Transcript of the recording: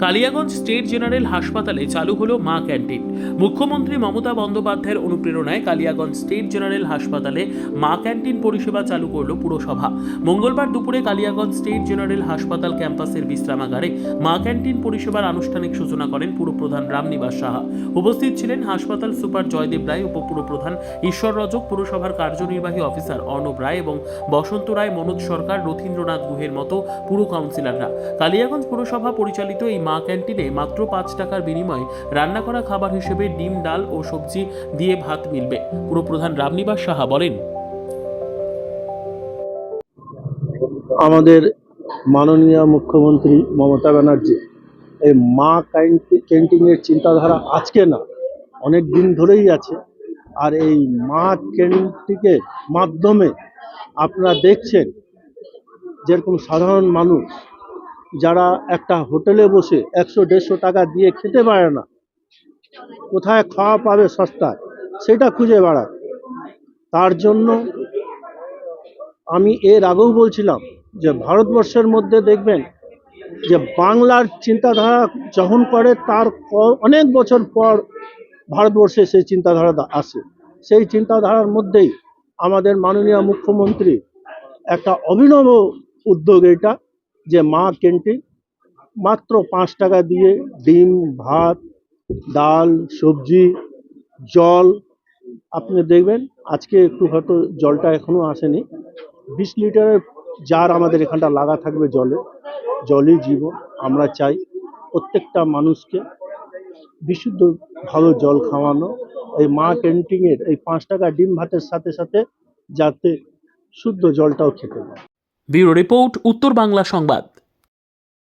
Kaliaganj state general হাসপাতালে চালু হলো মা ক্যান্টিন। মুখ্যমন্ত্রী মমতা বন্দ্যোপাধ্যায়ের অনুপ্রেরণায় কালিয়াগঞ্জ স্টেট জেনারেল হাসপাতালে মা ক্যান্টিন পরিষেবা চালু করল পুরসভা। মঙ্গলবার দুপুরে কালিয়াগঞ্জ স্টেট জেনারেল হাসপাতাল ক্যাম্পাসের বিশ্রামাগারে মা ক্যান্টিন পরিষেবার আনুষ্ঠানিক সূচনা করেন পুরপ্রধান রামনিবাস সাহা। উপস্থিত ছিলেন হাসপাতাল সুপার জয়দেব রায়, উপপুরপ্রধান ঈশ্বর রজক, পুরসভার কার্যনির্বাহী অফিসার অর্ণব রায় এবং বসন্ত রায়, মনোজ সরকার, রথীন্দ্রনাথ গুহের মতো পুর কাউন্সিলররা। কালিয়াগঞ্জ পুরসভা পরিচালিত এই মা ক্যান্টিনে মাত্র 5 টাকার বিনিময়ে রান্না করা খাবার হিসেবে ডিম, ডাল ও সবজি দিয়ে ভাত মিলবে। পুরপ্রধান রামনিবাস সাহা বলেন, আমাদের মাননীয় মুখ্যমন্ত্রী মমতা ব্যানার্জি এই মা ক্যান্টিনের চিন্তাধারা আজকে না, অনেক দিন ধরেই আছে। আর এই মা ক্যান্টিনের মাধ্যমে আপনারা দেখছেন যেরকম সাধারণ মানুষ যারা একটা হোটেলে বসে 100-150 টাকা দিয়ে খেতে পারে না, কোথায় খাওয়া পাবে সস্তায় সেটা খুঁজে বেড়ায়। তার জন্য আমি এর আগেও বলছিলাম যে ভারতবর্ষের মধ্যে দেখবেন যে বাংলার চিন্তাধারা যখন করে তার অনেক বছর পর ভারতবর্ষে সেই চিন্তাধারা আসে। সেই চিন্তাধারার মধ্যেই আমাদের মাননীয় মুখ্যমন্ত্রী একটা অভিনব উদ্যোগ, এটা যে মা ক্যান্টিন মাত্র 5 টাকা দিয়ে ডিম, ভাত, ডাল, সবজি, জল। আপনি দেখবেন আজকে একটু হয়তো জলটা এখনো আসেনি, 20 লিটারের জার আমাদের এখানটা লাগা থাকবে। জলই জীবন। আমরা চাই প্রত্যেকটা মানুষকে বিশুদ্ধ ভালো জল খাওয়ানো। এই মা ক্যান্টিনের এই 5 টাকা ডিম ভাতের সাথে সাথে যাতে শুদ্ধ জলটাও খেতে পারে। ব্যুরো রিপোর্ট, উত্তর বাংলা সংবাদ।